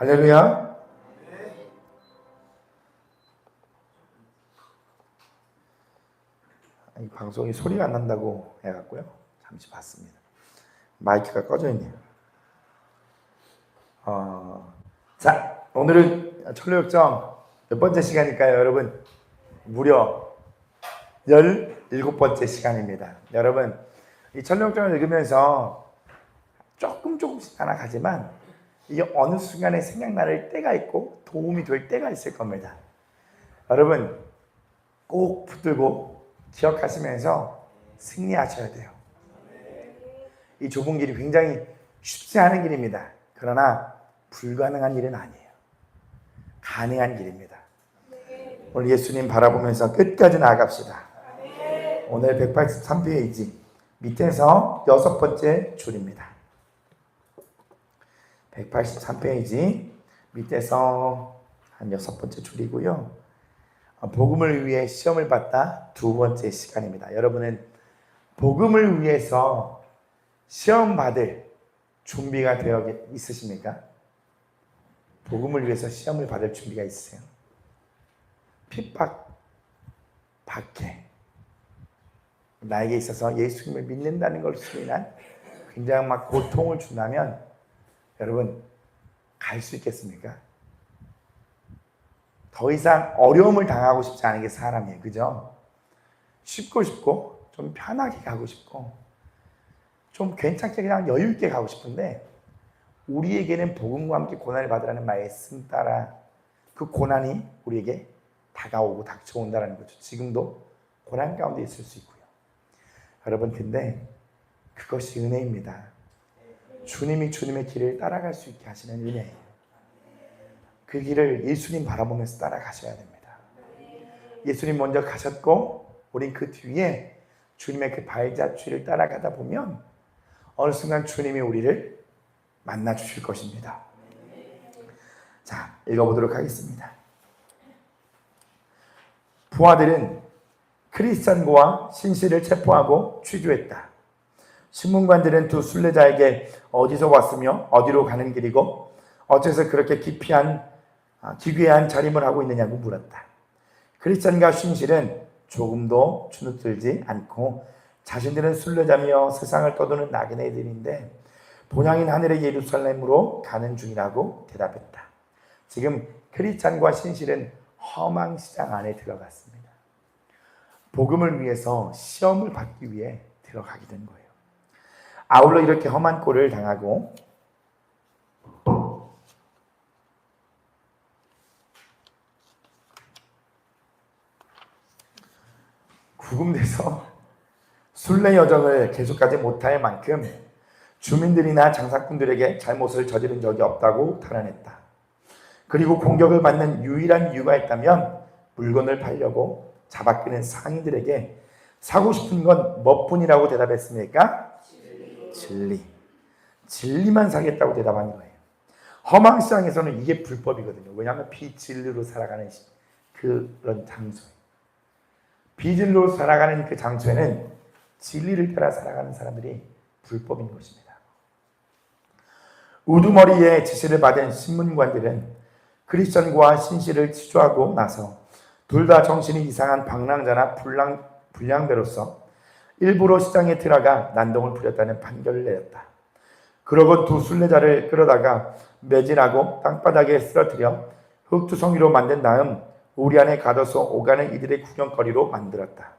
할렐루야. 이 방송이 소리가 안 난다고 해갖고요. 잠시 봤습니다. 마이크가 꺼져 있네요. 자, 오늘은 철로역정 몇 번째 시간일까요, 여러분? 무려 17번째 시간입니다. 여러분, 이 철로역정을 읽으면서 조금씩 하나가지만 이게 어느 순간에 생각날 때가 있고 도움이 될 때가 있을 겁니다. 여러분, 꼭 붙들고 기억하시면서 승리하셔야 돼요. 이 좁은 길이 굉장히 쉽지 않은 길입니다. 그러나 불가능한 일은 아니에요. 가능한 길입니다. 오늘 예수님 바라보면서 끝까지 나아갑시다. 오늘 183페이지 밑에서 6번째 줄입니다. 183페이지 밑에서 한 6번째 줄이고요. 복음을 위해 시험을 봤다 2번째 시간입니다. 여러분은 복음을 위해서 시험 받을 준비가 되어 있으십니까? 복음을 위해서 시험을 받을 준비가 있으세요? 핍박, 박해, 나에게 있어서 예수님을 믿는다는 것으로 인한 굉장히 막 고통을 준다면 여러분 갈 수 있겠습니까? 더 이상 어려움을 당하고 싶지 않은 게 사람이에요. 그죠? 쉽고 좀 편하게 가고 싶고 좀 괜찮게 그냥 여유 있게 가고 싶은데 우리에게는 복음과 함께 고난을 받으라는 말씀 따라 그 고난이 우리에게 다가오고 닥쳐온다는 거죠. 지금도 고난 가운데 있을 수 있고요. 여러분, 근데 그것이 은혜입니다. 주님이 주님의 길을 따라갈 수 있게 하시는 은혜예요. 그 길을 예수님 바라보면서 따라가셔야 됩니다. 예수님 먼저 가셨고 우린 그 뒤에 주님의 그 발자취를 따라가다 보면 어느 순간 주님이 우리를 만나 주실 것입니다. 자, 읽어보도록 하겠습니다. 부하들은 크리스찬과 신실을 체포하고 취조했다. 신문관들은 두 순례자에게 어디서 왔으며 어디로 가는 길이고 어째서 그렇게 기괴한 자림을 하고 있느냐고 물었다. 크리스찬과 신실은 조금도 주눅들지 않고 자신들은 순례자며 세상을 떠도는 나그네들인데 본향인 하늘의 예루살렘으로 가는 중이라고 대답했다. 지금 크리스찬과 신실은 험한 시장 안에 들어갔습니다. 복음을 위해서 시험을 받기 위해 들어가게 된 거예요. 아울러 이렇게 험한 꼴을 당하고 구금돼서 순례 여정을 계속하지 못할 만큼 주민들이나 장사꾼들에게 잘못을 저지른 적이 없다고 탄원했다. 그리고 공격을 받는 유일한 이유가 있다면 물건을 팔려고 잡아끄는 상인들에게 사고 싶은 건 뭐뿐이라고 대답했습니까? 진리만 사겠다고 대답한 거예요. 험한 시장에서는 이게 불법이거든요. 왜냐하면 비진리로 살아가는 그런 장소예요. 비진리로 살아가는 그 장소에는 진리를 따라 살아가는 사람들이 불법인 것입니다. 우두머리의 지시를 받은 신문관들은 크리스천과 신실을 취조하고 나서 둘 다 정신이 이상한 방랑자나 불량배로서 일부러 시장에 들어가 난동을 부렸다는 판결을 내렸다. 그러곤 두 순례자를 끌어다가 매질하고 땅바닥에 쓰러뜨려 흙투성이로 만든 다음 우리 안에 가둬서 오가는 이들의 구경거리로 만들었다.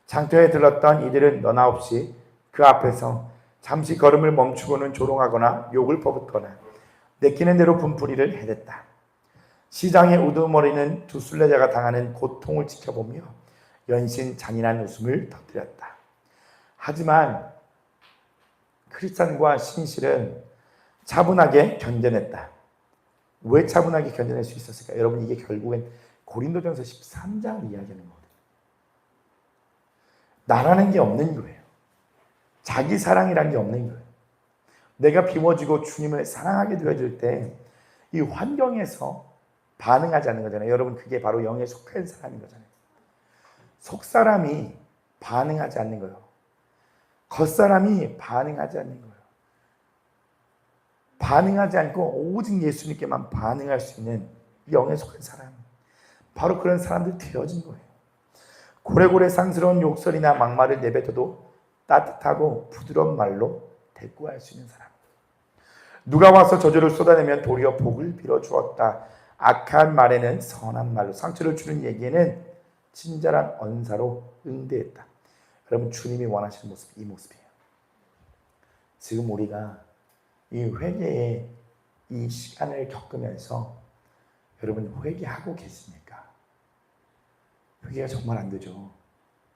장터에 들렀던 이들은 너나 없이 그 앞에서 잠시 걸음을 멈추고는 조롱하거나 욕을 퍼붓거나 내키는 대로 분풀이를 해댔다. 시장의 우두머리는 두 순례자가 당하는 고통을 지켜보며 연신 잔인한 웃음을 터뜨렸다. 하지만 크리스찬과 신실은 차분하게 견뎌냈다. 왜 차분하게 견뎌낼 수 있었을까? 여러분, 이게 결국엔 고린도전서 13장을 이야기하는 거거든요. 나라는 게 없는 거예요. 자기 사랑이라는 게 없는 거예요. 내가 비워지고 주님을 사랑하게 되어질 때 이 환경에서 반응하지 않는 거잖아요. 여러분, 그게 바로 영에 속한 사람인 거잖아요. 속사람이 반응하지 않는 거예요. 겉사람이 반응하지 않는 거예요. 반응하지 않고 오직 예수님께만 반응할 수 있는 영에 속한 사람, 바로 그런 사람들이 되어진 거예요. 고래고래 상스러운 욕설이나 막말을 내뱉어도 따뜻하고 부드러운 말로 대꾸할 수 있는 사람. 누가 와서 저주를 쏟아내면 도리어 복을 빌어주었다. 악한 말에는 선한 말로, 상처를 주는 얘기에는 친절한 언사로 응대했다. 여러분, 주님이 원하시는 모습, 이 모습이에요. 지금 우리가 이 회개의 이 시간을 겪으면서 여러분 회개하고 계십니까? 회개가 정말 안 되죠.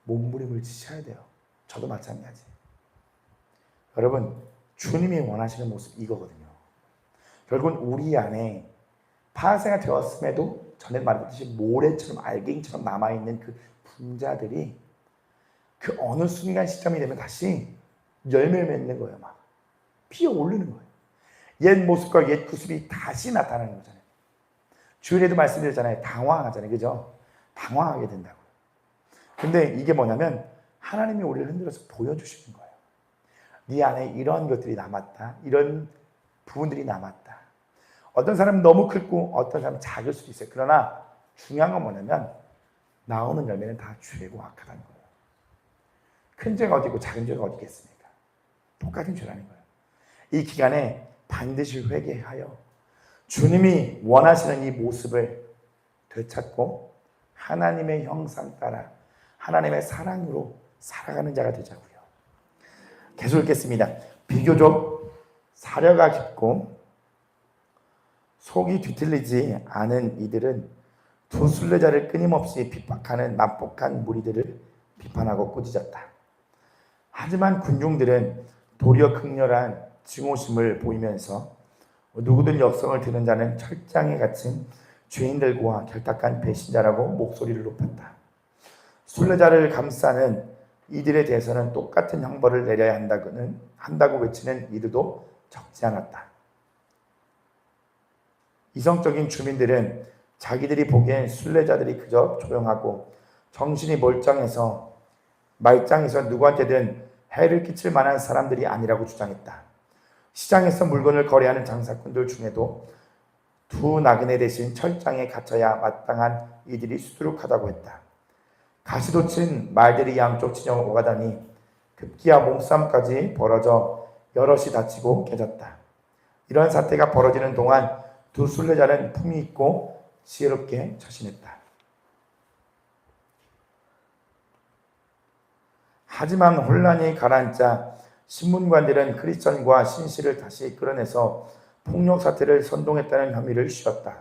몸부림을 치셔야 돼요. 저도 마찬가지. 여러분, 주님이 원하시는 모습 이거거든요. 결국은 우리 안에 파쇄가 되었음에도 전에 말했듯이 모래처럼 알갱이처럼 남아있는 그 분자들이 그 어느 순간 시점이 되면 다시 열매를 맺는 거예요. 막 피어오르는 거예요. 옛 모습과 옛 구습이 다시 나타나는 거잖아요. 주일에도 말씀드렸잖아요. 당황하잖아요. 그죠? 당황하게 된다고요. 근데 이게 뭐냐면 하나님이 우리를 흔들어서 보여주시는 거예요. 네 안에 이런 것들이 남았다. 이런 부분들이 남았다. 어떤 사람은 너무 크고 어떤 사람은 작을 수도 있어요. 그러나 중요한 건 뭐냐면 나오는 열매는 다 죄고 악하다는 거예요. 큰 죄가 어디 있고 작은 죄가 어디 있겠습니까? 똑같은 죄라는 거예요. 이 기간에 반드시 회개하여 주님이 원하시는 이 모습을 되찾고 하나님의 형상 따라 하나님의 사랑으로 살아가는 자가 되자고요. 계속 읽겠습니다. 비교적 사려가 깊고 속이 뒤틀리지 않은 이들은 두 순례자를 끊임없이 핍박하는 난폭한 무리들을 비판하고 꾸짖었다. 하지만 군중들은 도리어 극렬한 증오심을 보이면서 누구든 역성을 드는 자는 철장에 갇힌 죄인들과 결탁한 배신자라고 목소리를 높였다. 순례자를 감싸는 이들에 대해서는 똑같은 형벌을 내려야 한다고 외치는 이들도 적지 않았다. 이성적인 주민들은 자기들이 보기엔 순례자들이 그저 조용하고 정신이 멀쩡해서 말짱해서 누구한테든 해를 끼칠 만한 사람들이 아니라고 주장했다. 시장에서 물건을 거래하는 장사꾼들 중에도 두 나그네 대신 철장에 갇혀야 마땅한 이들이 수두룩하다고 했다. 가시도 친 말들이 양쪽 진영을 오가다니 급기야 몸싸움까지 벌어져 여럿이 다치고 깨졌다. 이런 사태가 벌어지는 동안 두 순례자는 품위 있고 지혜롭게 처신했다. 하지만 혼란이 가라앉자 신문관들은 크리스천과 신실을 다시 끌어내서 폭력 사태를 선동했다는 혐의를 씌웠다.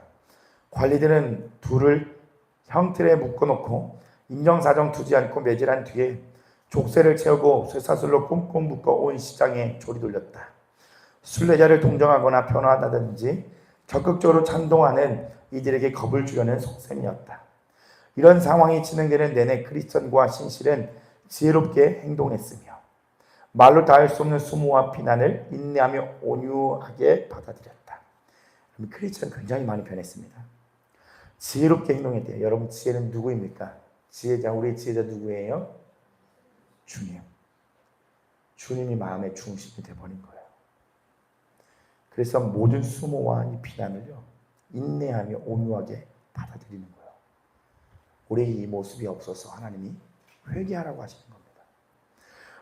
관리들은 둘을 형틀에 묶어놓고 인정사정 두지 않고 매질한 뒤에 족쇄를 채우고 쇠사슬로 꽁꽁 묶어온 시장에 조리 돌렸다. 순례자를 동정하거나 편화하다든지 적극적으로 찬동하는 이들에게 겁을 주려는 속셈이었다. 이런 상황이 진행되는 내내 크리스천과 신실은 지혜롭게 행동했으며 말로 다 할 수 없는 수모와 비난을 인내하며 온유하게 받아들였다. 크리스천 굉장히 많이 변했습니다. 지혜롭게 행동했대요. 여러분, 지혜는 누구입니까? 지혜자, 우리의 지혜자 누구예요? 주님. 주님이 마음의 중심이 되어버린 거예요. 그래서 모든 수모와 이 비난을요, 인내하며 온유하게 받아들이는 거예요. 우리의 이 모습이 없어서 하나님이 회개하라고 하시는 겁니다.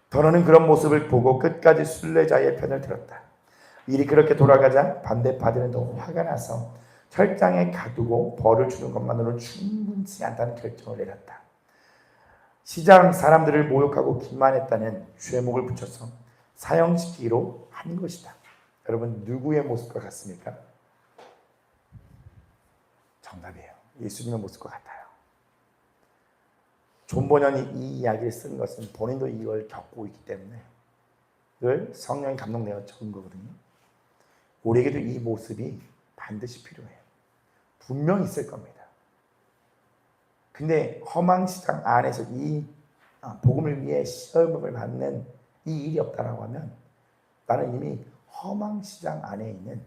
더러는 그런 모습을 보고 끝까지 순례자의 편을 들었다. 일이 그렇게 돌아가자 반대파들은 더 화가 나서 철장에 가두고 벌을 주는 것만으로는 충분치 않다는 결정을 내렸다. 시장 사람들을 모욕하고 기만했다는 죄목을 붙여서 사형시키기로 한 것이다. 여러분, 누구의 모습과 같습니까? 정답이에요. 예수님의 모습과 같아요. 존 버년이 이 이야기를 쓴 것은 본인도 이걸 겪고 있기 때문에 이걸 성령이 감동내어 적은 거거든요. 우리에게도 이 모습이 반드시 필요해요. 분명히 있을 겁니다. 근데 험한 시장 안에서 이 복음을 위해 시험을 받는 이 일이 없다라고 하면 나는 이미 험한 시장 안에 있는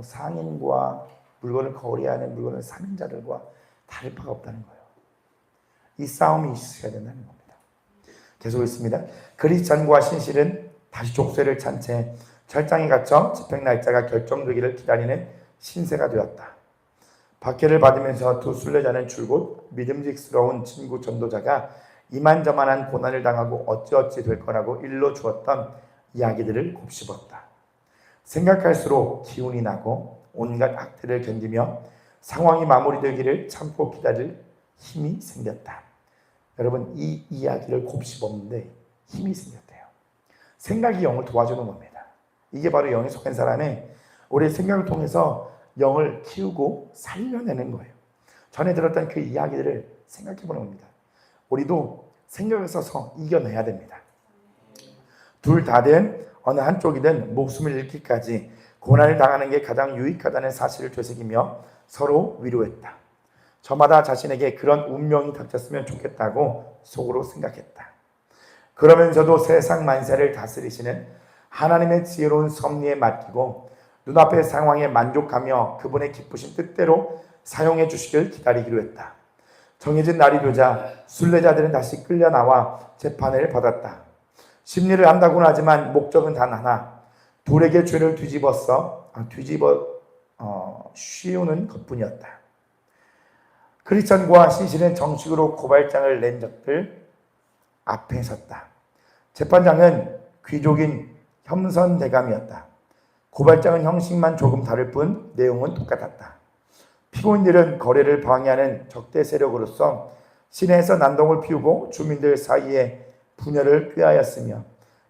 상인과 물건을 거래하는 물건을 사는 자들과 다를 바가 없다는 거예요. 이 싸움이 있어야 된다는 겁니다. 계속 있습니다. 크리스찬과 신실은 다시 족쇄를 찬 채 철장에 갇혀 집행 날짜가 결정되기를 기다리는 신세가 되었다. 박해를 받으면서 두 순례자는 줄곧 믿음직스러운 친구 전도자가 이만저만한 고난을 당하고 어찌어찌 될 거라고 일러 주었던 이야기들을 곱씹었다. 생각할수록 기운이 나고 온갖 학대를 견디며 상황이 마무리되기를 참고 기다릴 힘이 생겼다. 여러분, 이 이야기를 곱씹었는데 힘이 생겼대요. 생각이 영을 도와주는 겁니다. 이게 바로 영에 속한 사람의 우리의 생각을 통해서 영을 키우고 살려내는 거예요. 전에 들었던 그 이야기들을 생각해 보는 겁니다. 우리도 생각을 써서 이겨내야 됩니다. 둘 다든 어느 한쪽이든 목숨을 잃기까지 고난을 당하는 게 가장 유익하다는 사실을 되새기며 서로 위로했다. 저마다 자신에게 그런 운명이 닥쳤으면 좋겠다고 속으로 생각했다. 그러면서도 세상 만세를 다스리시는 하나님의 지혜로운 섭리에 맡기고 눈앞의 상황에 만족하며 그분의 기쁘신 뜻대로 사용해 주시길 기다리기로 했다. 정해진 날이 되자 순례자들은 다시 끌려 나와 재판을 받았다. 심리를 한다고는 하지만 목적은 단 하나, 둘에게 죄를 뒤집어 씌우는 것뿐이었다. 크리스천과 신실은 정식으로 고발장을 낸 적들 앞에 섰다. 재판장은 귀족인 혐선대감이었다. 고발장은 형식만 조금 다를 뿐 내용은 똑같았다. 피고인들은 거래를 방해하는 적대 세력으로서 시내에서 난동을 피우고 주민들 사이에 분열을 꾀하였으며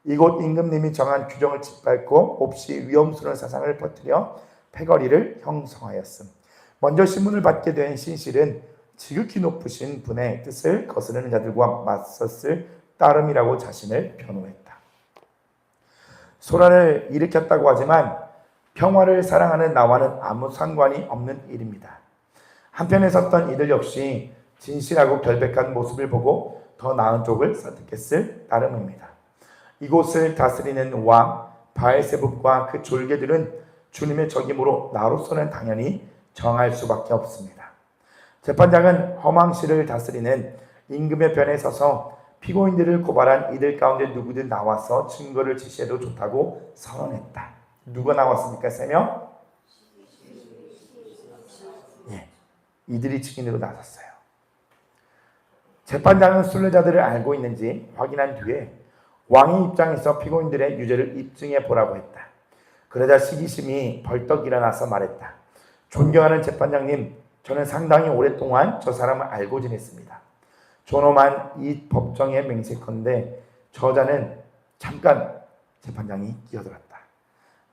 이곳 임금님이 정한 규정을 짓밟고 몹시 위험스러운 사상을 퍼뜨려 패거리를 형성하였음. 먼저 신문을 받게 된 신실은 지극히 높으신 분의 뜻을 거스르는 자들과 맞섰을 따름이라고 자신을 변호했다. 소란을 일으켰다고 하지만 평화를 사랑하는 나와는 아무 상관이 없는 일입니다. 한편에 섰던 이들 역시 진실하고 결백한 모습을 보고 더 나은 쪽을 선택했을 따름입니다. 이곳을 다스리는 왕 바알세불과 그 졸개들은 주님의 적임으로 나로서는 당연히 정할 수밖에 없습니다. 재판장은 허망시를 다스리는 임금의 편에 서서 피고인들을 고발한 이들 가운데 누구든 나와서 증거를 제시해도 좋다고 선언했다. 누가 나왔습니까? 3명? 예, 이들이 증인으로 나섰어요. 재판장은 순례자들을 알고 있는지 확인한 뒤에 왕의 입장에서 피고인들의 유죄를 입증해 보라고 했다. 그러자 시기심이 벌떡 일어나서 말했다. 존경하는 재판장님, 저는 상당히 오랫동안 저 사람을 알고 지냈습니다. 존엄한 이 법정에 맹세컨대 저자는 잠깐 재판장이 끼어들었다.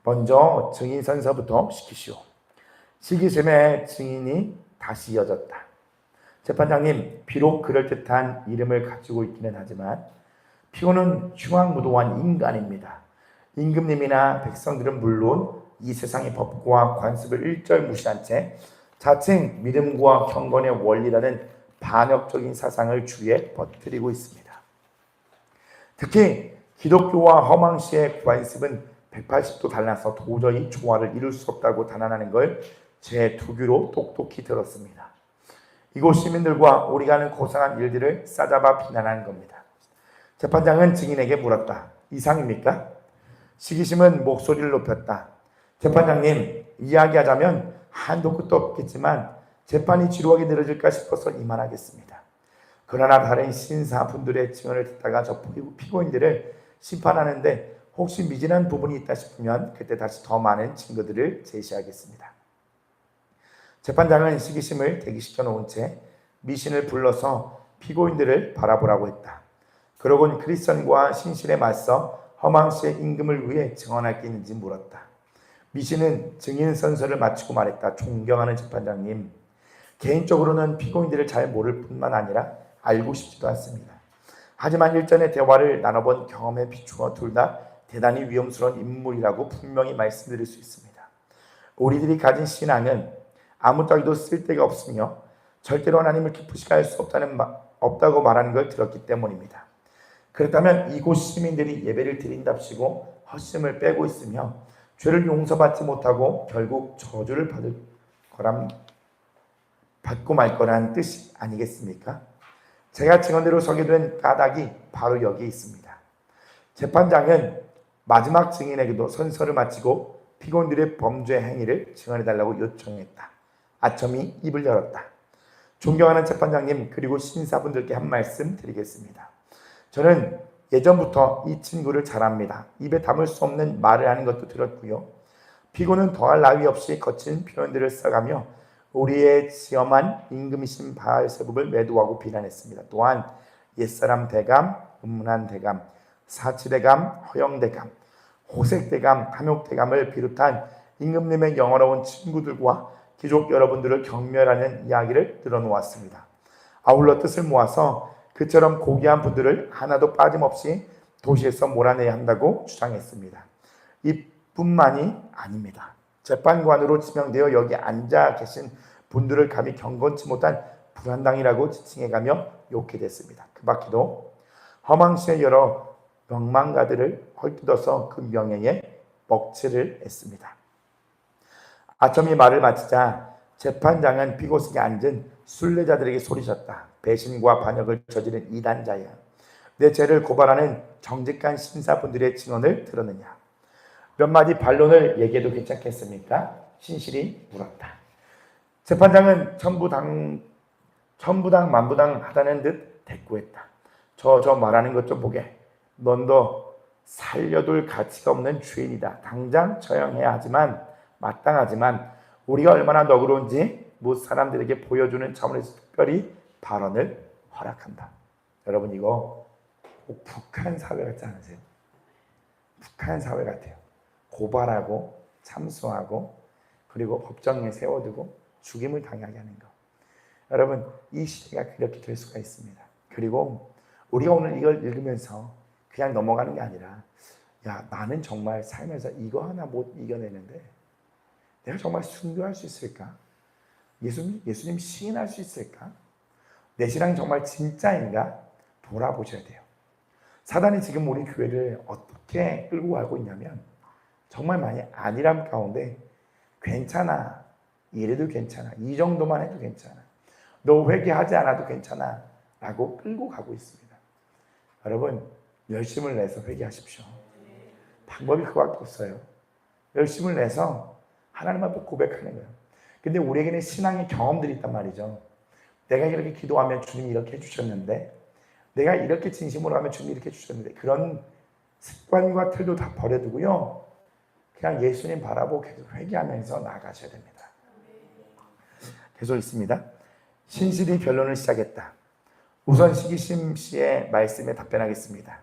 먼저 증인 선서부터 시키시오. 시기심에 증인이 다시 이어졌다. 재판장님, 비록 그럴듯한 이름을 가지고 있기는 하지만 피고는 흉악무도한 인간입니다. 임금님이나 백성들은 물론 이 세상의 법과 관습을 일절 무시한 채 자칭 믿음과 경건의 원리라는 반역적인 사상을 주위에 퍼뜨리고 있습니다. 특히 기독교와 허망시의 관습은 180도 달라서 도저히 조화를 이룰 수 없다고 단언하는 걸 제 두 귀로 똑똑히 들었습니다. 이곳 시민들과 우리가 하는 고상한 일들을 싸잡아 비난하는 겁니다. 재판장은 증인에게 물었다. 이상입니까? 시기심은 목소리를 높였다. 재판장님, 이야기하자면 한도 끝도 없겠지만 재판이 지루하게 늘어질까 싶어서 이만하겠습니다. 그러나 다른 신사분들의 증언을 듣다가 저 피고인들을 심판하는데 혹시 미진한 부분이 있다 싶으면 그때 다시 더 많은 증거들을 제시하겠습니다. 재판장은 시기심을 대기시켜 놓은 채 미신을 불러서 피고인들을 바라보라고 했다. 그러곤 크리스천과 신실에 맞서 허망시의 임금을 위해 증언할 게 있는지 물었다. 미신은 증인 선서를 마치고 말했다. 존경하는 재판장님, 개인적으로는 피고인들을 잘 모를 뿐만 아니라 알고 싶지도 않습니다. 하지만 일전에 대화를 나눠본 경험에 비추어 둘 다 대단히 위험스러운 인물이라고 분명히 말씀드릴 수 있습니다. 우리들이 가진 신앙은 아무 따위도 쓸데가 없으며 절대로 하나님을 기쁘시게 할 수 없다고 말하는 걸 들었기 때문입니다. 그렇다면 이곳 시민들이 예배를 드린답시고 헛심을 빼고 있으며 죄를 용서받지 못하고 결국 저주를 받고 말 거라는 뜻이 아니겠습니까? 제가 증언대로 서게 된 까닭이 바로 여기에 있습니다. 재판장은 마지막 증인에게도 선서를 마치고 피고인들의 범죄 행위를 증언해달라고 요청했다. 아첨이 입을 열었다. 존경하는 재판장님 그리고 신사분들께 한 말씀 드리겠습니다. 저는 예전부터 이 친구를 잘 압니다. 입에 담을 수 없는 말을 하는 것도 들었고요. 피고는 더할 나위 없이 거친 표현들을 써가며 우리의 지엄한 임금이신 바알세붑을 매도하고 비난했습니다. 또한 옛사람 대감, 음문한 대감, 사치대감, 허영대감, 호색대감, 탐욕대감을 비롯한 임금님의 영어로운 친구들과 귀족 여러분들을 경멸하는 이야기를 들어놓았습니다. 아울러 뜻을 모아서 그처럼 고귀한 분들을 하나도 빠짐없이 도시에서 몰아내야 한다고 주장했습니다. 이뿐만이 아닙니다. 재판관으로 지명되어 여기 앉아 계신 분들을 감히 경건치 못한 불안당이라고 지칭해가며 욕해댔습니다. 그 밖에도 허망시의 여러 명망가들을 헐뜯어서 그 명예에 먹칠을 했습니다. 아첨이 말을 마치자 재판장은 피고석에 앉은 순례자들에게 소리쳤다. 배신과 반역을 저지른 이단자야. 내 죄를 고발하는 정직한 신사분들의 증언을 들었느냐. 몇 마디 반론을 얘기해도 괜찮겠습니까? 신실이 물었다. 재판장은 천부당 만부당 하다는 듯 대꾸했다. 저 말하는 것 좀 보게. 넌도 살려둘 가치가 없는 죄인이다. 당장 처형해야 하지만 마땅하지만 우리가 얼마나 너그러운지 못 사람들에게 보여주는 차원에서 특별히 발언을 허락한다. 여러분 이거 꼭 북한 사회 같지 않으세요? 북한 사회 같아요. 고발하고 참수하고 그리고 법정에 세워두고 죽임을 당하게 하는 거. 여러분 이 시대가 그렇게 될 수가 있습니다. 그리고 우리가 오늘 이걸 읽으면서 그냥 넘어가는 게 아니라 야 나는 정말 살면서 이거 하나 못 이겨내는데 내가 정말 순교할 수 있을까? 예수님 시인할 수 있을까? 내 신앙이 정말 진짜인가? 돌아보셔야 돼요. 사단이 지금 우리 교회를 어떻게 끌고 가고 있냐면 정말 많이 안일함 가운데 괜찮아. 이래도 괜찮아. 이 정도만 해도 괜찮아. 너 회개하지 않아도 괜찮아. 라고 끌고 가고 있습니다. 여러분 열심을 내서 회개하십시오. 방법이 그거밖에 없어요. 열심을 내서 하나님 앞에 고백하는 거예요. 근데 우리에게는 신앙의 경험들이 있단 말이죠. 내가 이렇게 기도하면 주님이 이렇게 해주셨는데 내가 이렇게 진심으로 하면 주님이 이렇게 해주셨는데 그런 습관과 틀도 다 버려두고요. 그냥 예수님 바라보고 계속 회개하면서 나아가셔야 됩니다. 계속 있습니다. 신실이 변론을 시작했다. 우선 시기심 씨의 말씀에 답변하겠습니다.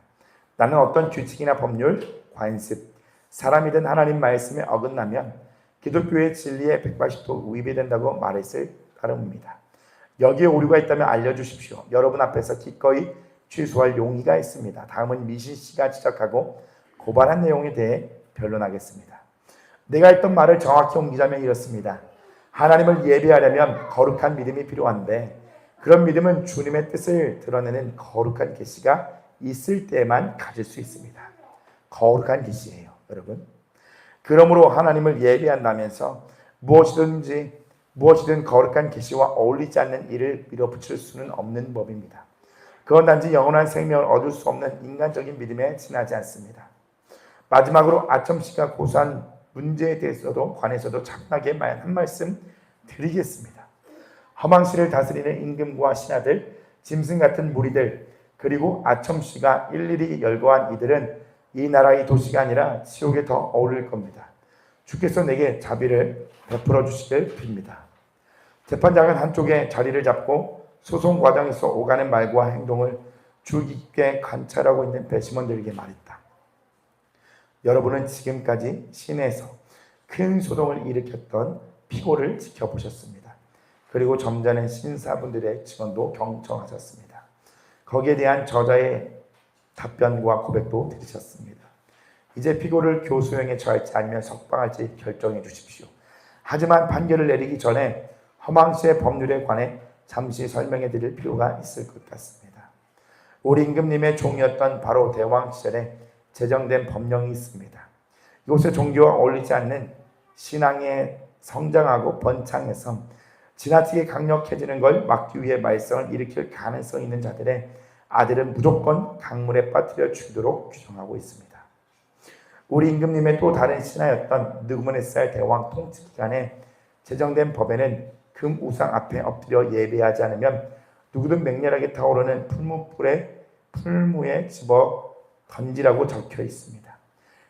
나는 어떤 규칙이나 법률, 관습, 사람이든 하나님 말씀에 어긋나면 기독교의 진리에 180도 위배된다고 말했을 따름입니다. 여기에 오류가 있다면 알려주십시오. 여러분 앞에서 기꺼이 취소할 용의가 있습니다. 다음은 미신 씨가 지적하고 고발한 내용에 대해 변론하겠습니다. 내가 했던 말을 정확히 옮기자면 이렇습니다. 하나님을 예배하려면 거룩한 믿음이 필요한데 그런 믿음은 주님의 뜻을 드러내는 거룩한 계시가 있을 때만 가질 수 있습니다. 거룩한 계시예요, 여러분. 그러므로 하나님을 예배한다면서 무엇이든 거룩한 계시와 어울리지 않는 일을 밀어붙일 수는 없는 법입니다. 그건 단지 영원한 생명을 얻을 수 없는 인간적인 믿음에 지나지 않습니다. 마지막으로 아첨 씨가 고소한 문제에 대해서도 관해서도 차분하게 한 말씀 드리겠습니다. 허망시를 다스리는 임금과 신하들, 짐승 같은 무리들, 그리고 아첨 씨가 일일이 열거한 이들은 이 나라의 도시가 아니라 지옥에 더 어울릴 겁니다. 주께서 내게 자비를 베풀어 주시길 빕니다. 재판장은 한쪽에 자리를 잡고 소송 과정에서 오가는 말과 행동을 주의 깊게 관찰하고 있는 배심원들에게 말했다. 여러분은 지금까지 시내에서 큰 소동을 일으켰던 피고를 지켜보셨습니다. 그리고 점잖은 신사분들의 증언도 경청하셨습니다. 거기에 대한 저자의 답변과 고백도 들으셨습니다. 이제 피고를 교수형에 처할지 아니면 석방할지 결정해 주십시오. 하지만 판결을 내리기 전에 허망시의 법률에 관해 잠시 설명해 드릴 필요가 있을 것 같습니다. 우리 임금님의 종이었던 바로 대왕 시절에 제정된 법령이 있습니다. 이곳의 종교와 어울리지 않는 신앙에 성장하고 번창해서 지나치게 강력해지는 걸 막기 위해 말썽을 일으킬 가능성이 있는 자들의 아들은 무조건 강물에 빠뜨려 죽이도록 규정하고 있습니다. 우리 임금님의 또 다른 신하였던 느부갓네살 대왕 통치 기간에 제정된 법에는 금 우상 앞에 엎드려 예배하지 않으면 누구든 맹렬하게 타오르는 풀무에 집어 던지라고 적혀 있습니다.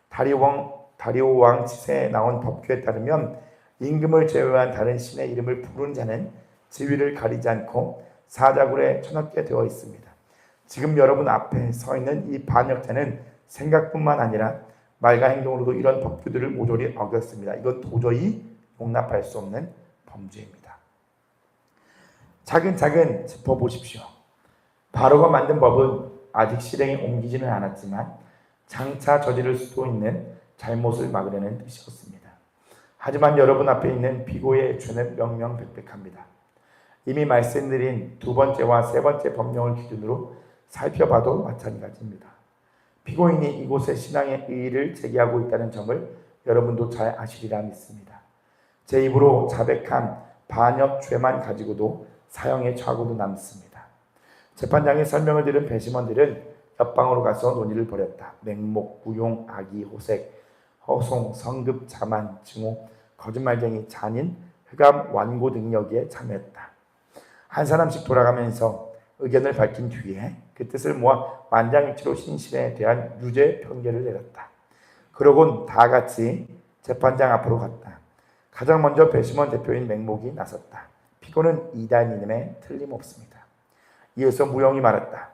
다리오 왕 치세에 나온 법규에 따르면 임금을 제외한 다른 신의 이름을 부른 자는 지위를 가리지 않고 사자굴에 쳐넣게 되어 있습니다. 지금 여러분 앞에 서 있는 이 반역자는 생각뿐만 아니라 말과 행동으로도 이런 법규들을 모조리 어겼습니다. 이건 도저히 용납할 수 없는 범죄입니다. 차근차근 짚어보십시오. 바로가 만든 법은 아직 실행에 옮기지는 않았지만 장차 저지를 수도 있는 잘못을 막으려는 뜻이었습니다. 하지만 여러분 앞에 있는 비고의 죄는 명명백백합니다. 이미 말씀드린 두 번째와 세 번째 법령을 기준으로 살펴봐도 마찬가지입니다. 피고인이 이곳에 신앙의 의의를 제기하고 있다는 점을 여러분도 잘 아시리라 믿습니다. 제 입으로 자백한 반역 죄만 가지고도 사형에 처하고도 남습니다. 재판장의 설명을 들은 배심원들은 옆방으로 가서 논의를 벌였다. 맹목, 무용, 악의, 호색, 허송, 성급, 자만, 증오, 거짓말쟁이, 잔인, 흑암, 완고 등 여기에 참여했다. 한 사람씩 돌아가면서 의견을 밝힌 뒤에 그 뜻을 모아 만장일치로 신실에 대한 유죄 판결을 내렸다. 그러곤 다 같이 재판장 앞으로 갔다. 가장 먼저 배심원 대표인 맹목이 나섰다. 피고는 이단임에 틀림없습니다. 이어서 무용이 말했다.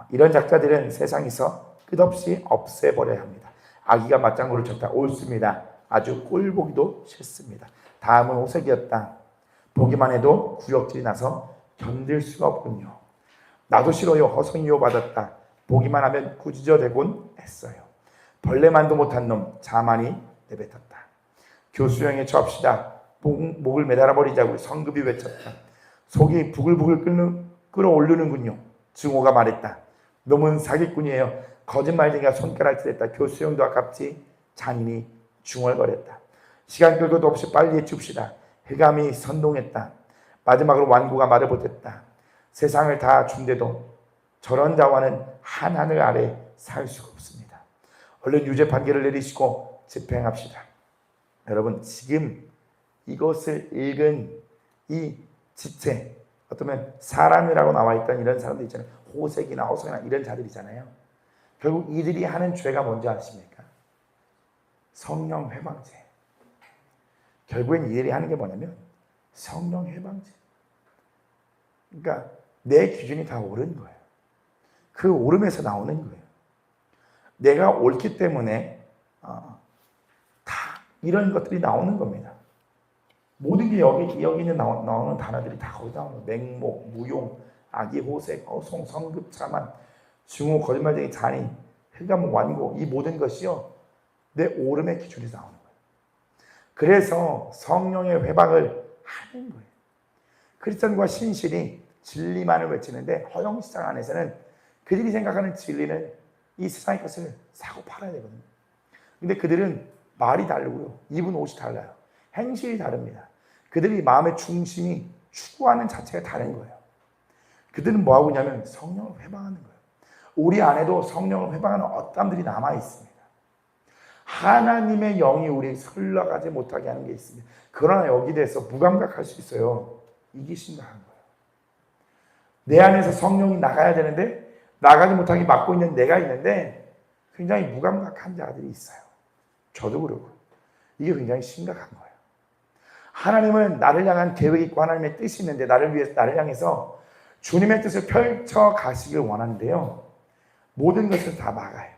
이런 작자들은 세상에서 끝없이 없애버려야 합니다. 악의가 맞장구를 쳤다. 옳습니다. 아주 꼴보기도 싫습니다. 다음은 호색이었다. 보기만 해도 구역질이 나서 견딜 수가 없군요. 나도 싫어요. 허성이요 받았다. 보기만 하면 꾸짖어대곤 했어요. 벌레만도 못한 놈 자만이 내뱉었다. 교수형에 처합시다. 목을 매달아 버리자고 성급이 외쳤다. 속이 부글부글 끓어오르는군요. 증오가 말했다. 놈은 사기꾼이에요. 거짓말쟁이가 손가락질했다. 교수형도 아깝지. 잔인이 중얼거렸다. 시간 끌 것도 없이 빨리 해줍시다. 흑암이 선동했다. 마지막으로 완고가 말을 못했다. 세상을 다 준대도 저런 자와는 한 하늘 아래 살 수가 없습니다. 얼른 유죄 판결을 내리시고 집행합시다. 여러분 지금 이것을 읽은 이 지체, 어쩌면 사람이라고 나와 있던 이런 사람들 있잖아요. 호색이나 허성이나 이런 자들이잖아요. 결국 이들이 하는 죄가 뭔지 아십니까? 성령 회방죄. 결국엔 이들이 하는 게 뭐냐면 성령 회방죄. 그러니까 내 기준이 다 옳은 거예요. 그 옳음에서 나오는 거예요. 내가 옳기 때문에 다 이런 것들이 나오는 겁니다. 모든 게 여기 있는 나오는 단어들이 다 거기 나오는 거예요. 맹목, 무용, 악의, 호색, 허송, 성급, 자만, 증오, 거짓말쟁이, 잔인, 흑암, 완고 이 모든 것이요 내 옳음의 기준에서 나오는 거예요. 그래서 성령의 회방을 하는 거예요. 크리스천과 신실이 진리만을 외치는데 허영시장 안에서는 그들이 생각하는 진리는 이 세상의 것을 사고 팔아야 되거든요. 근데 그들은 말이 다르고요. 입은 옷이 달라요. 행실이 다릅니다. 그들이 마음의 중심이 추구하는 자체가 다른 거예요. 그들은 뭐하고 있냐면 성령을 회방하는 거예요. 우리 안에도 성령을 회방하는 어떤 들이 남아 있습니다. 하나님의 영이 우리 흘러가지 못하게 하는 게 있습니다. 그러나 여기 대해서 무감각할 수 있어요. 이게 심각한 거예요. 내 안에서 성령이 나가야 되는데 나가지 못하게 막고 있는 내가 있는데 굉장히 무감각한 자들이 있어요. 저도 그러고. 이게 굉장히 심각한 거예요. 하나님은 나를 향한 계획이 있고 하나님의 뜻이 있는데 나를 향해서 주님의 뜻을 펼쳐 가시길 원하는데요. 모든 것을 다 막아요.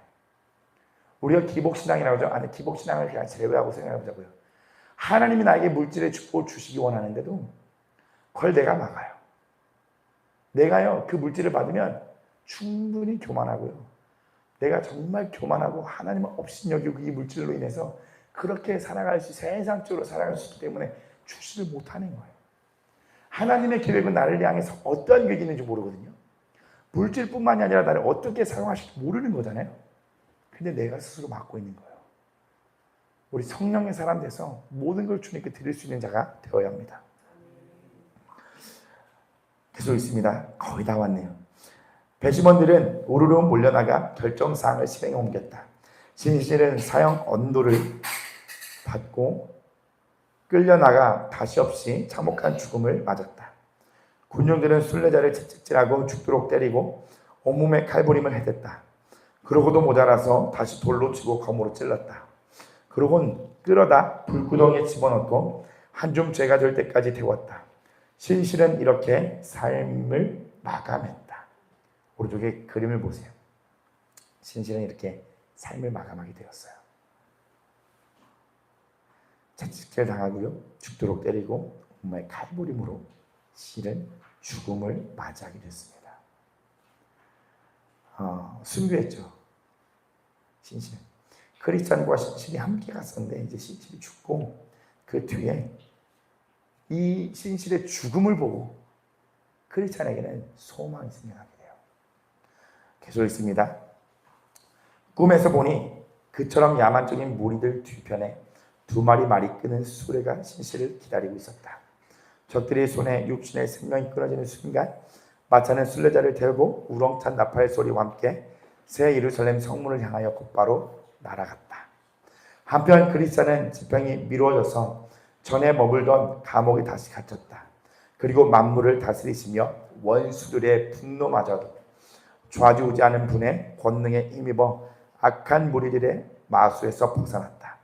우리가 기복신앙이라고 하죠. 아니, 기복신앙을 그냥 제외하고 생각해 보자고요. 하나님이 나에게 물질의 축복을 주시기 원하는데도 그걸 내가 막아요. 내가요, 그 물질을 받으면 충분히 교만하고요. 내가 정말 교만하고 하나님을 업신여기고 이 물질로 인해서 그렇게 세상적으로 살아갈 수 있기 때문에 출시를 못하는 거예요. 하나님의 계획은 나를 향해서 어떤 계획이 있는지 모르거든요. 물질뿐만이 아니라 나를 어떻게 사용하실지 모르는 거잖아요. 근데 내가 스스로 막고 있는 거예요. 우리 성령의 사람 돼서 모든 걸 주님께 드릴 수 있는 자가 되어야 합니다. 계속 있습니다. 거의 다 왔네요. 배심원들은 우르르 몰려나가 결정사항을 실행에 옮겼다. 신실은 사형 언도를 받고 끌려나가 다시 없이 참혹한 죽음을 맞았다. 군중들은 순례자를 채찍질하고 죽도록 때리고 온몸에 칼부림을 해댔다. 그러고도 모자라서 다시 돌로 치고 검으로 찔렀다. 그러곤 끌어다 불구덩이에 집어넣고 한줌 죄가 될 때까지 태웠다. 신실은 이렇게 삶을 마감했다. 오른쪽에 그림을 보세요. 신실은 이렇게 삶을 마감하게 되었어요. 채찍질 당하고요, 죽도록 때리고 온몸에 칼부림으로 실은 죽음을 맞이하게 됐습니다. 순교했죠. 신실. 크리스찬과 신실이 함께 갔었는데 이제 신실이 죽고 그 뒤에 이 신실의 죽음을 보고 크리스찬에게는 소망이 생겨나게 돼요. 계속 있습니다. 꿈에서 보니 그처럼 야만적인 무리들 뒤편에 2마리 말이 끄는 수레가 신실을 기다리고 있었다. 적들이 손에 육신의 생명이 끊어지는 순간 마차는 순례자를 태우고 우렁찬 나팔 소리와 함께 새 예루살렘 성문을 향하여 곧바로 날아갔다. 한편 그리스도는 지팡이 미루어져서 전에 머물던 감옥에 다시 갇혔다. 그리고 만물을 다스리시며 원수들의 분노마저도 좌지우지하는 분의 권능에 힘입어 악한 무리들의 마수에서 벗어났다.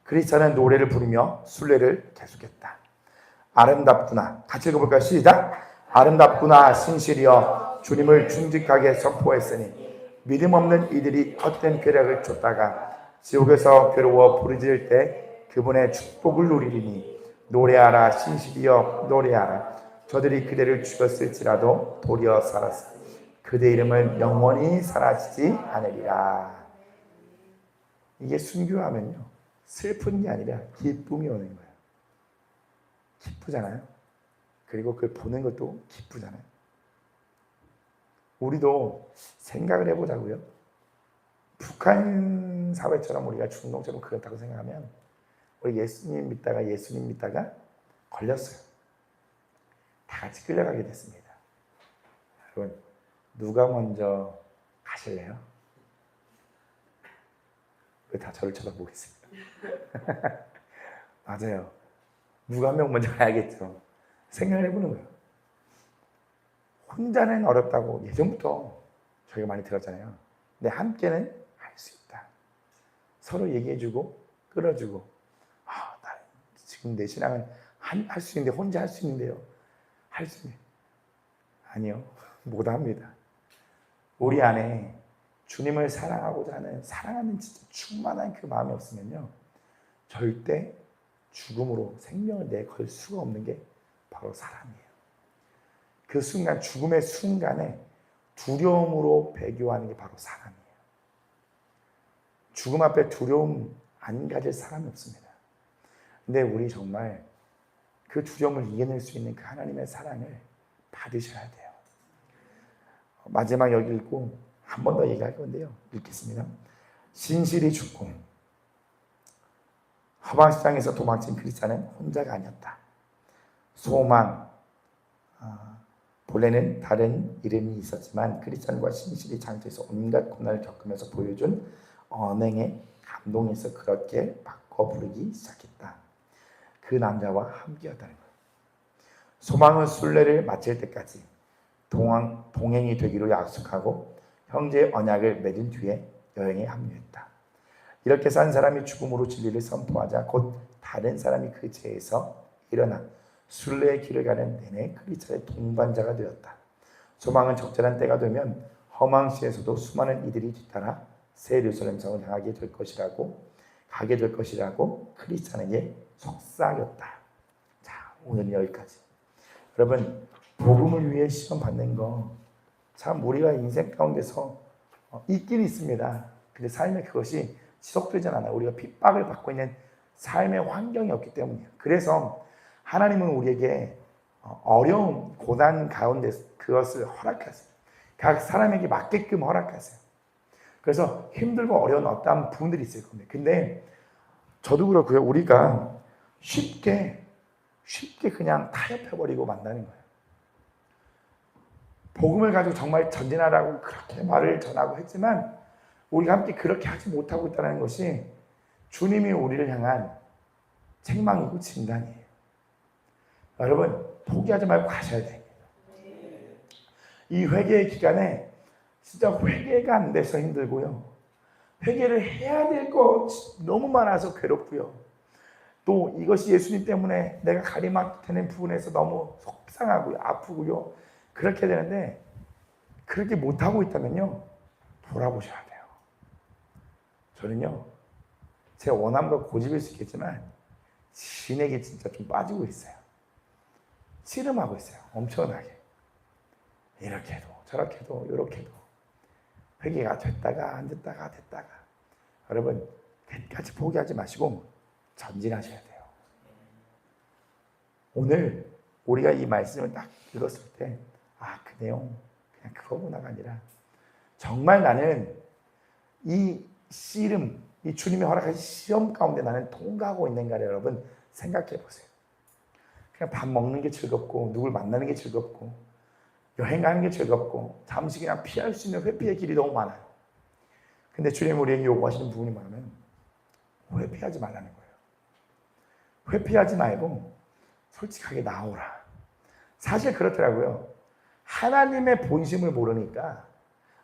그리스도는 노래를 부르며 순례를 계속했다. 아름답구나. 같이 읽어볼까요? 시작. 아름답구나 신실이여 주님을 중직하게 선포했으니 믿음 없는 이들이 헛된 쾌락을 쫓다가 지옥에서 괴로워 부르짖을 때 그분의 축복을 누리리니 노래하라 신실이여 노래하라. 저들이 그대를 죽였을지라도 도리어 살았으니 그대 이름은 영원히 사라지지 않으리라. 이게 순교하면요, 슬픈 게 아니라 기쁨이 오는 거예요. 기쁘잖아요. 그리고 그걸 보는 것도 기쁘잖아요. 우리도 생각을 해보자고요. 북한 사회처럼 우리가 중동처럼 그렇다고 생각하면 우리 예수님 믿다가 걸렸어요. 다 같이 끌려가게 됐습니다. 여러분, 누가 먼저 가실래요? 왜 다 저를 쳐다보고 있습니다. 맞아요. 누가 한 명 먼저 가야겠죠. 생각을 해보는 거예요. 혼자는 어렵다고 예전부터 저희가 많이 들었잖아요. 근데 함께는 할 수 있다. 서로 얘기해주고 끌어주고, 지금 내 신앙은 할 수 있는데 혼자 할 수 있는데요. 할 수 있는 아니요. 못합니다. 우리 안에 주님을 사랑하고자 하는 사랑하는 진짜 충만한 그 마음이 없으면요, 절대 죽음으로 생명을 내걸 수가 없는 게 바로 사랑이에요. 그 순간, 죽음의 순간에 두려움으로 배교하는 게 바로 사랑이에요. 죽음 앞에 두려움 안 가질 사람이 없습니다. 근데 우리 정말 그 두려움을 이겨낼 수 있는 그 하나님의 사랑을 받으셔야 돼요. 마지막 여기 읽고 한 번 더 얘기할 건데요. 읽겠습니다. 신실이 죽고 하방시장에서 도망친 그리스도는 혼자가 아니었다. 소망, 본래는 다른 이름이 있었지만 그리스도와 신실이 장소에서 온갖 고난을 겪으면서 보여준 언행의 감동에서 그렇게 바꿔 부르기 시작했다. 그 남자와 함께였다는 거예요. 소망은 순례를 마칠 때까지 동행이 되기로 약속하고 형제의 언약을 맺은 뒤에 여행에 합류했다. 이렇게 산 사람이 죽음으로 진리를 선포하자 곧 다른 사람이 그 죄에서 일어나 순례의 길을 가는 내내 그리스도의 동반자가 되었다. 소망은 적절한 때가 되면 허망시에서도 수많은 이들이 뒤따라 새 예루살렘 성을 향하게 될 것이라고 크리스찬에게 속삭였다. 자, 오늘은 여기까지. 여러분, 복음을 위해 시험 받는 거 참 우리가 인생 가운데서 있긴 있습니다. 근데 삶에 그것이 지속되지 않아요. 우리가 핍박을 받고 있는 삶의 환경이 없기 때문이에요. 그래서 하나님은 우리에게 어려움, 고난 가운데 그것을 허락하세요. 각 사람에게 맞게끔 허락하세요. 그래서 힘들고 어려운 어떠한 부분들이 있을 겁니다. 근데 저도 그렇고요. 우리가 쉽게 그냥 타협해버리고 만나는 거예요. 복음을 가지고 정말 전진하라고 그렇게 말을 전하고 했지만 우리가 함께 그렇게 하지 못하고 있다는 것이 주님이 우리를 향한 책망이고 진단이에요. 여러분 포기하지 말고 가셔야 됩니다. 이 회개의 기간에 진짜 회개가 안 돼서 힘들고요. 회개를 해야 될 거 너무 많아서 괴롭고요. 또 이것이 예수님 때문에 내가 가림막되는 부분에서 너무 속상하고요. 아프고요. 그렇게 되는데 그렇게 못하고 있다면요. 돌아보셔야 돼요. 저는요. 제 원함과 고집일 수 있겠지만 진에게 진짜 좀 빠지고 있어요. 씨름하고 있어요. 엄청나게. 이렇게 해도 저렇게 해도 이렇게 해도 회개가 됐다가 안 됐다가 됐다가 여러분 끝까지 포기하지 마시고 전진하셔야 돼요. 오늘 우리가 이 말씀을 딱 읽었을 때 그 내용 그냥 그거구나가 아니라 정말 나는 이 씨름, 이 주님이 허락하신 시험 가운데 나는 통과하고 있는가를 여러분 생각해 보세요. 그냥 밥 먹는 게 즐겁고 누굴 만나는 게 즐겁고 여행 가는 게 즐겁고 잠시 그냥 피할 수 있는 회피의 길이 너무 많아요. 근데 주님이 우리에게 요구하시는 부분이 뭐냐면 회피하지 말라는 거예요. 회피하지 말고 솔직하게 나오라. 사실 그렇더라고요. 하나님의 본심을 모르니까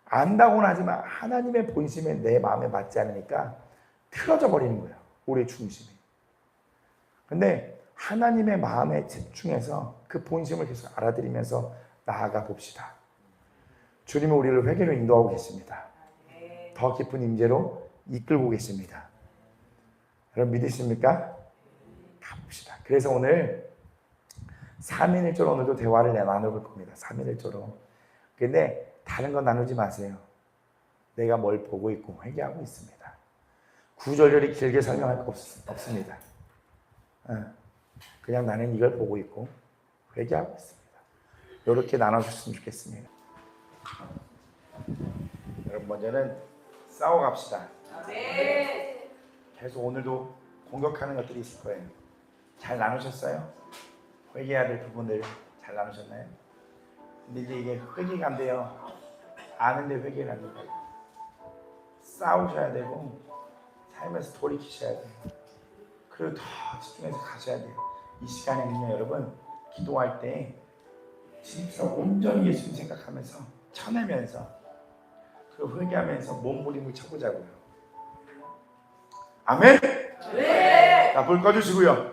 안다고는 하지만 하나님의 본심에 내 마음에 맞지 않으니까 틀어져 버리는 거예요. 우리의 중심이. 근데 하나님의 마음에 집중해서 그 본심을 계속 알아들이면서 나아가 봅시다. 주님은 우리를 회개로 인도하고 계십니다. 더 깊은 임재로 이끌고 계십니다. 여러분 믿으십니까? 가봅시다. 그래서 오늘 3인 1조로 오늘도 대화를 나눠볼 겁니다. 3인 1조로. 근데 다른 건 나누지 마세요. 내가 뭘 보고 있고 회개하고 있습니다. 구절절히 길게 설명할 거 없습니다. 그냥 나는 이걸 보고 있고 회개하고 있습니다. 이렇게 나눠주셨으면 좋겠습니다. 여러분 먼저는 싸워갑시다. 계속 오늘도 공격하는 것들이 있을 거예요. 잘 나누셨어요? 회개해야 될 부분들 잘 나누셨나요? 근데 이제 이게 회개가 안 돼요. 아는데 회개를 안 돼요. 싸우셔야 되고 삶에서 돌이키셔야 돼요. 그리고 더 집중해서 가셔야 돼요. 이 시간에는요 여러분 기도할 때 진짜 온전히 예수님 생각하면서 쳐내면서 그리고 회개하면서 몸부림을 쳐보자고요. 아멘? 네. 자, 불 꺼주시고요.